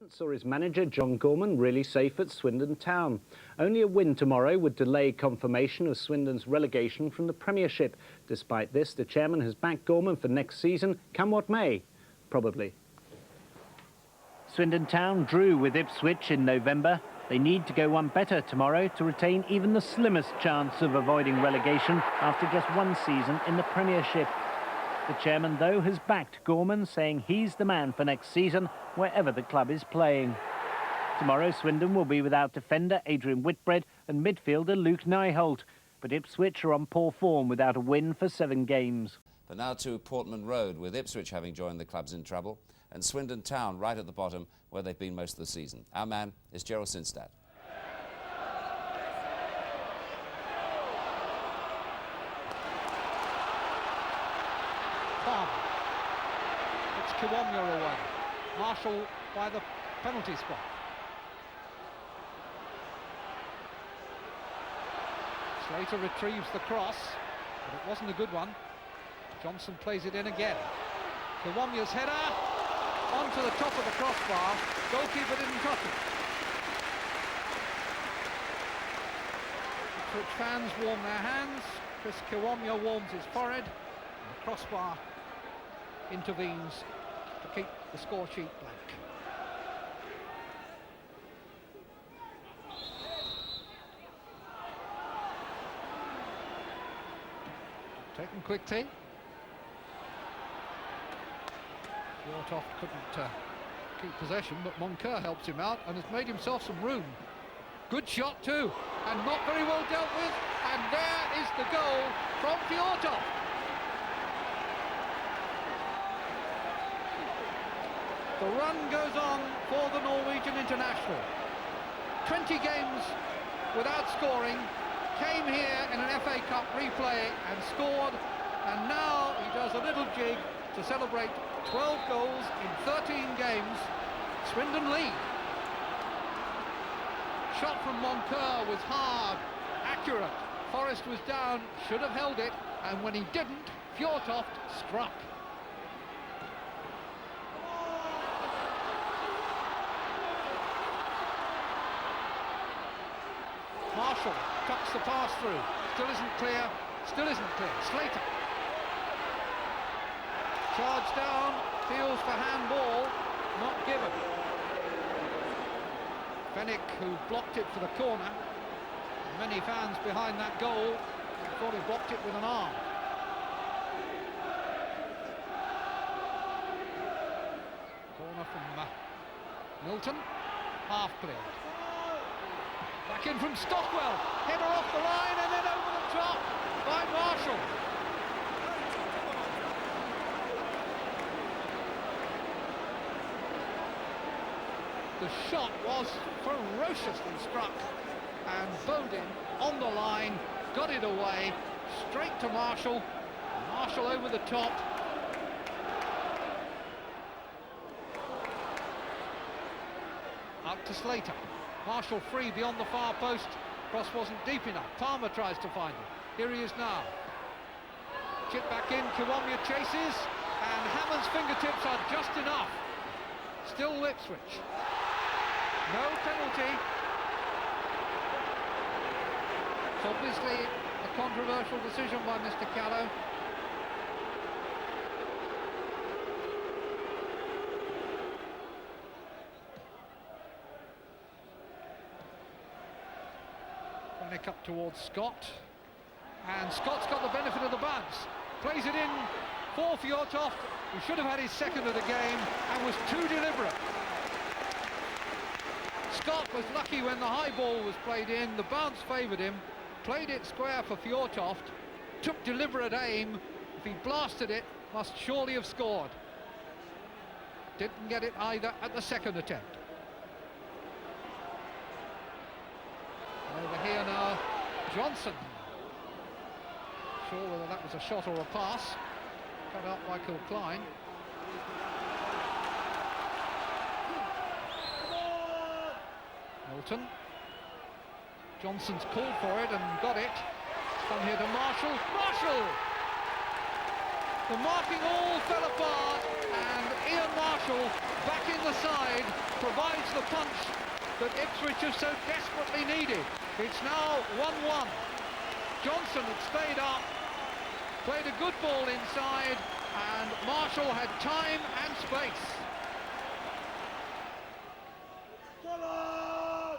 Saw his manager, John Gorman, really safe at Swindon Town. Only a win tomorrow would delay confirmation of Swindon's relegation from the Premiership. Despite this, the chairman has backed Gorman for next season, come what may. Probably. Swindon Town drew with Ipswich in November. They need to go one better tomorrow to retain even the slimmest chance of avoiding relegation after just one season in the Premiership. The chairman, though, has backed Gorman, saying he's the man for next season, wherever the club is playing. Tomorrow, Swindon will be without defender Adrian Whitbread and midfielder Luke Nyholt. But Ipswich are on poor form without a win for 7 games. But now to Portman Road, with Ipswich having joined the clubs in trouble, and Swindon Town right at the bottom, where they've been most of the season. Our man is Gerald Sinstad. It's Kiwomya away. Marshall by the penalty spot. Slater retrieves the cross, but it wasn't a good one. Johnson plays it in again. Kiwomya's header onto the top of the crossbar. Goalkeeper didn't touch it. Ipswich fans warm their hands. Chris Kiwomya warms his forehead. The crossbar intervenes to keep the score sheet blank. Taken quickly. Fjortoft couldn't keep possession, but Moncur helps him out and has made himself some room. Good shot too, and not very well dealt with. And there is the goal from Fjortoft. The run goes on for the Norwegian international. 20 games without scoring, came here in an FA Cup replay and scored, and now he does a little jig to celebrate 12 goals in 13 games. Swindon lead. Shot from Moncur was hard, accurate. Forrest was down, should have held it, and when he didn't, Fjortoft struck. Marshall tucks the pass through. Still isn't clear. Still isn't clear. Slater. Charge down. Feels for handball. Not given. Fennick, who blocked it for the corner. Many fans behind that goal thought he blocked it with an arm. Corner from Milton. Half cleared. Back in from Stockwell, header off the line and then over the top by Marshall. The shot was ferociously struck, and Bodin on the line, got it away, straight to Marshall. Marshall over the top. Up to Slater. Marshall free beyond the far post. Cross wasn't deep enough. Palmer tries to find it. Here he is now. Chip back in. Kiwomya chases, and Hammond's fingertips are just enough. Still Ipswich. No penalty. It's obviously a controversial decision by Mr. Callow. Up towards Scott, and Scott's got the benefit of the bounce, plays it in for Fjortoft, who should have had his second of the game and was too deliberate. Scott was lucky when the high ball was played in, the bounce favoured him, played it square for Fjortoft, took deliberate aim. If he blasted it, must surely have scored. Didn't get it either at the second attempt. Over here now, Johnson. Sure whether that was a shot or a pass. Cut out by Kilcline. Milton. Johnson's called for it and got it. From here to Marshall. Marshall! The marking all fell apart, and Ian Marshall back in the side. provides the punch that Ipswich have so desperately needed. It's now 1-1. Johnson had stayed up, played a good ball inside, and Marshall had time and space. Come on!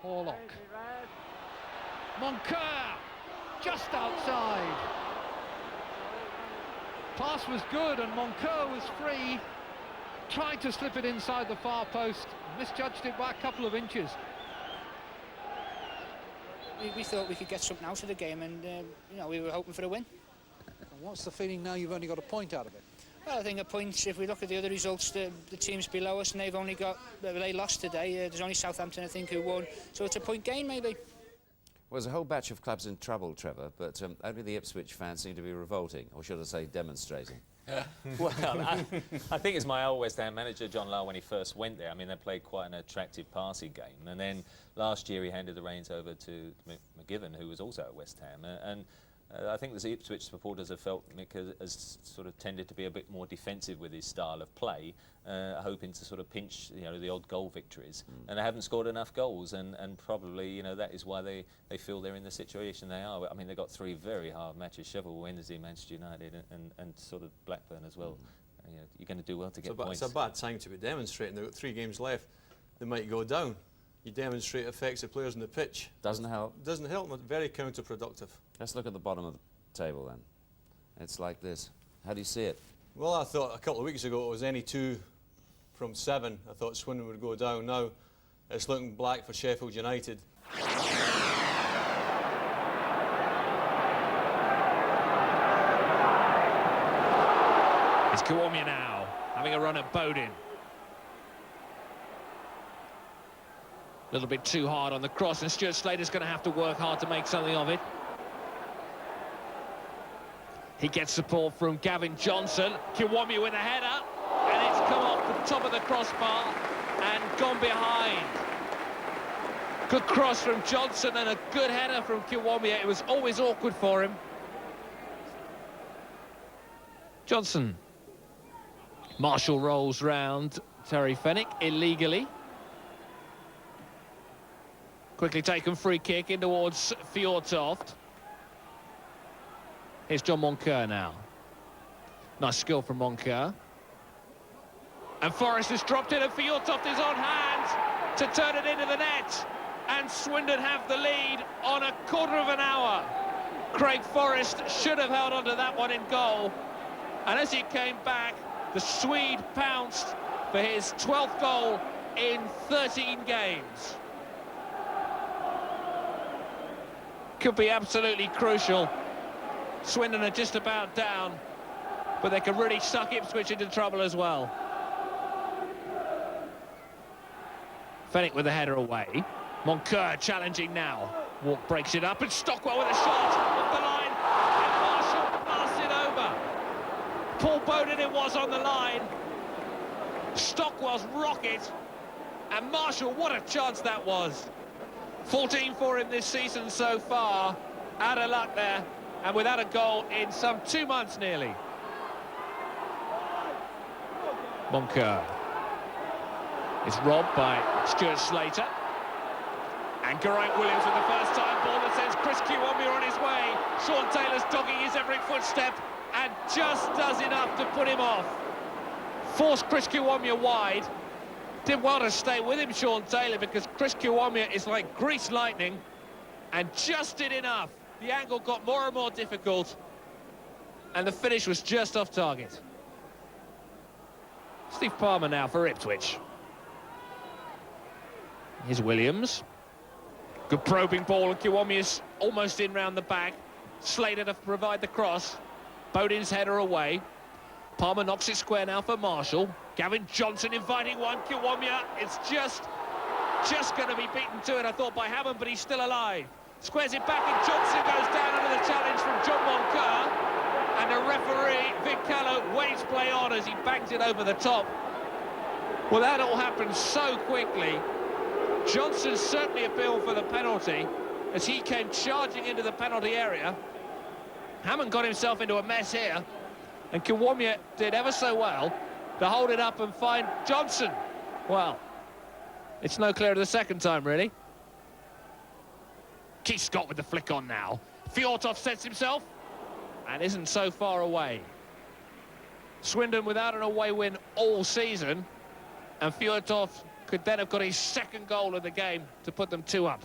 Horlock. Moncur, just outside. Pass was good and Moncur was free. Tried to slip it inside the far post, misjudged it by a couple of inches. We thought we could get something out of the game, and you know, we were hoping for a win. And what's the feeling now you've only got a point out of it? Well, I think a point, if we look at the other results, the teams below us, and they've only got, they lost today. There's only Southampton, I think, who won. So it's a point gain, maybe. Well, there's a whole batch of clubs in trouble, Trevor, but only the Ipswich fans seem to be revolting, or should I say demonstrating. Well, I think it's my old West Ham manager, John Lyle, when he first went there. I mean, they played quite an attractive passing game. And then last year he handed the reins over to McGivern, who was also at West Ham. And I think the Ipswich supporters have felt Mick has sort of tended to be a bit more defensive with his style of play, hoping to sort of pinch, you know, the odd goal victories. And they haven't scored enough goals, and probably, you know, that is why they feel they're in the situation they are. I mean, they've got 3 very hard matches: Sheffield Wednesday, Manchester United, and sort of Blackburn as well. You know, you're going to do well to get points. It's a bad time to be demonstrating. They've got 3 games left. They might go down. You demonstrate affects the players on the pitch. Doesn't help. Doesn't help. Very counterproductive. Let's look at the bottom of the table then. It's like this. How do you see it? Well, I thought a couple of weeks ago it was any 2 from 7. I thought Swindon would go down. Now it's looking black for Sheffield United. It's Kiwomya now, having a run at Bodin. A little bit too hard on the cross, and Stuart Slater's going to have to work hard to make something of it. He gets support from Gavin Johnson. Kiwomya with a header, and it's come off the top of the crossbar and gone behind. Good cross from Johnson and a good header from Kiwomya. It was always awkward for him. Johnson. Marshall rolls round Terry Fenwick illegally. Quickly taken free kick in towards Fjordtoft. Here's John Moncur now. Nice skill from Moncur. And Forrest has dropped it, and Fjordtoft is on hand to turn it into the net. And Swindon have the lead on a quarter of an hour. Craig Forrest should have held onto that one in goal. And as he came back, the Swede pounced for his 12th goal in 13 games. Could be absolutely crucial. Swindon are just about down, but they can really suck Ipswich into trouble as well. Fenwick with the header away. Moncur challenging now. Walk breaks it up, and Stockwell with a shot off the line, and Marshall blasts it over. Paul Bowden it was on the line. Stockwell's rocket, and Marshall, what a chance that was. 14 for him this season so far. Out of luck there, and without a goal in some 2 months nearly. Moncur is robbed by Stuart Slater. And Geraint Williams with the first time ball that sends Chris Kiwomya on his way. Sean Taylor's dogging his every footstep and just does enough to put him off. Forced Chris Kiwomya wide. Did well to stay with him, Sean Taylor, because Chris Kiwomya is like greased lightning, and just did enough. The angle got more and more difficult, and the finish was just off target. Steve Palmer now for Ipswich. Here's Williams. Good probing ball, and Kiwomya's almost in round the back. Slater to provide the cross. Bowden's header away. Palmer knocks it square now for Marshall. Gavin Johnson inviting one. Kiwomya, it's just going to be beaten to it, I thought, by Hammond, but he's still alive. Squares it back, and Johnson goes down under the challenge from John Moncur. And the referee, Vic Callow, waves play on as he bangs it over the top. Well, that all happened so quickly. Johnson certainly appealed for the penalty as he came charging into the penalty area. Hammond got himself into a mess here, and Kiwomya did ever so well to hold it up and find Johnson. Well, it's no clearer the second time, really. Keith Scott with the flick on now. Fjortov sets himself and isn't so far away. Swindon without an away win all season, and Fjortov could then have got his second goal of the game to put them 2 up.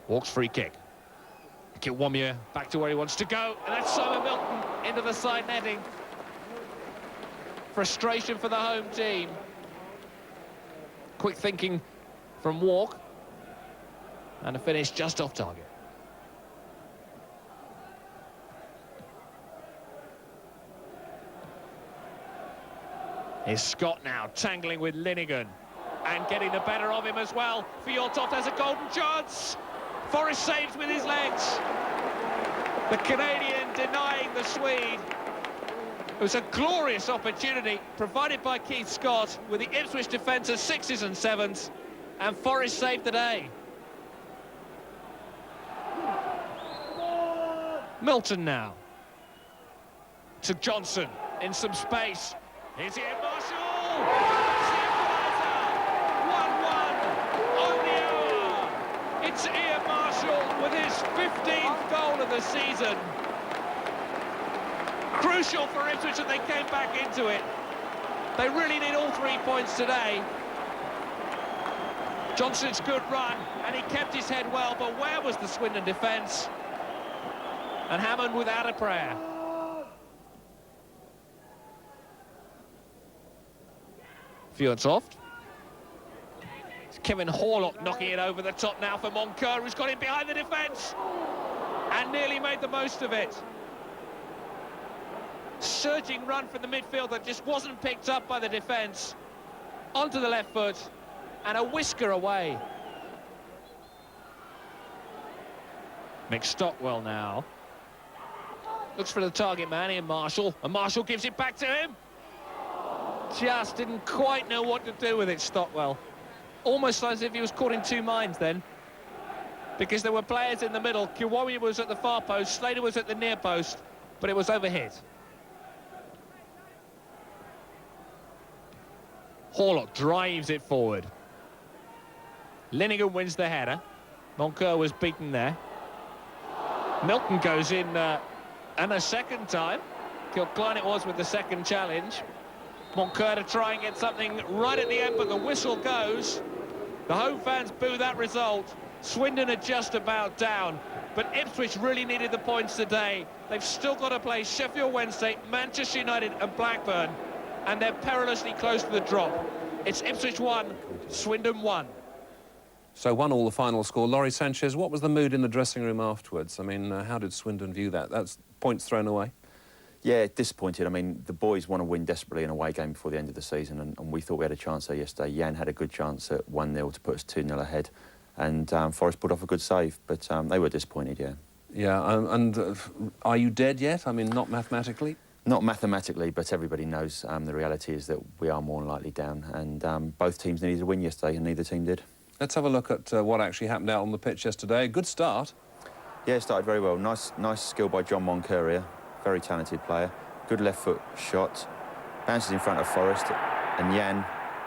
Walks free kick. Kiwomya back to where he wants to go, and that's Simon Milton into the side netting. Frustration for the home team. Quick thinking from Walk, and a finish just off target. Here's Scott now, tangling with Linnigan, and getting the better of him as well. Fjortov has a golden chance. Forrest saves with his legs. The Canadian denying the Swede. It was a glorious opportunity provided by Keith Scott with the Ipswich defenders 6s and 7s, and Forrest saved the day. Milton now to Johnson in some space. Here's Ian Marshall! That's the equaliser! 1-1 on the hour. It's Ian Marshall with his 15th goal of the season. Crucial for Ipswich that they came back into it. They really need all 3 points today. Johnson's good run, and he kept his head well, but where was the Swindon defence? And Hammond without a prayer. Fjortov. It's Kevin Horlock knocking it over the top now for Moncur, who's got him behind the defence and nearly made the most of it. Surging run from the midfield that just wasn't picked up by the defence. Onto the left foot and a whisker away. Mick Stockwell now. Looks for the target man, Ian Marshall, and Marshall gives it back to him. Just didn't quite know what to do with it, Stockwell. Almost as if he was caught in 2 minds then, because there were players in the middle. Kiwomya was at the far post, Slater was at the near post, but it was overhit. Horlock drives it forward. Linnigan wins the header. Moncur was beaten there. Milton goes in and a second time. Kilcline it was with the second challenge. Moncur to try and get something right at the end, but the whistle goes. The home fans boo that result. Swindon are just about down, but Ipswich really needed the points today. They've still got to play Sheffield Wednesday, Manchester United and Blackburn, and they're perilously close to the drop. It's Ipswich 1, Swindon 1. So 1-1 the final score. Laurie Sanchez, what was the mood in the dressing room afterwards? I mean, how did Swindon view that? That's points thrown away. Yeah, disappointed. I mean, the boys want to win desperately in a away game before the end of the season, and we thought we had a chance there yesterday. Jan had a good chance at 1-0 to put us 2-0 ahead, and Forrest put off a good save, but they were disappointed, yeah. Yeah, and are you dead yet? I mean, not mathematically? Not mathematically, but everybody knows the reality is that we are more than likely down, and both teams needed a win yesterday, and neither team did. Let's have a look at what actually happened out on the pitch yesterday. Good start. Yeah, it started very well. Nice skill by John Moncur, very talented player. Good left foot shot, bounces in front of Forrest, and Jan,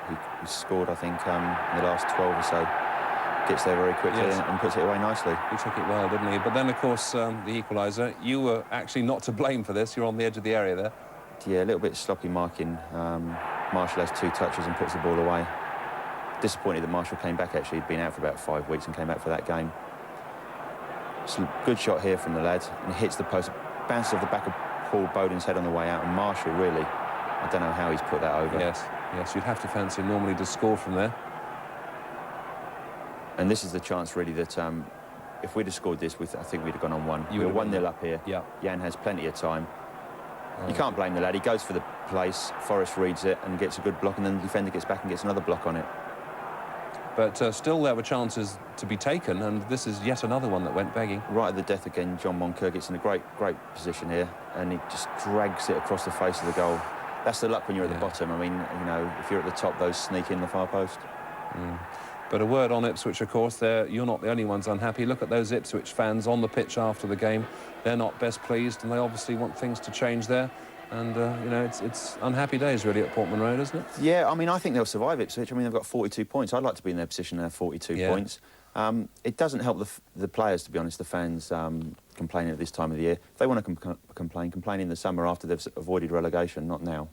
who scored, I think, in the last 12 or so, gets there very quickly and puts it away nicely. He took it well, didn't he? But then, of course, the equaliser. You were actually not to blame for this. You're on the edge of the area there. Yeah, a little bit sloppy marking. Marshall has 2 touches and puts the ball away. Disappointed that Marshall came back, actually. He'd been out for about 5 weeks and came back for that game. It's a good shot here from the lad, and it hits the post, bounces off the back of Paul Bowden's head on the way out, and Marshall, really, I don't know how he's put that over. Yes, you'd have to fancy normally to score from there. And this is the chance, really, that if we'd have scored this, I think we'd have gone on 1. We're 1-0 up here. Yeah. Jan has plenty of time. You can't blame the lad. He goes for the place, Forrest reads it and gets a good block, and then the defender gets back and gets another block on it. But still there were chances to be taken, and this is yet another one that went begging. Right at the death again, John Moncur gets in a great position here, and he just drags it across the face of the goal. That's the luck when you're at the bottom. I mean, you know, if you're at the top, those sneak in the far post. But a word on Ipswich, of course, you're not the only ones unhappy. Look at those Ipswich fans on the pitch after the game. They're not best pleased, and they obviously want things to change there. And, you know, it's unhappy days, really, at Portman Road, isn't it? Yeah, I mean, I think they'll survive Ipswich. I mean, they've got 42 points. I'd like to be in their position, 42 points. It doesn't help the players, to be honest, the fans complaining at this time of the year. If they want to complain in the summer after they've avoided relegation, not now.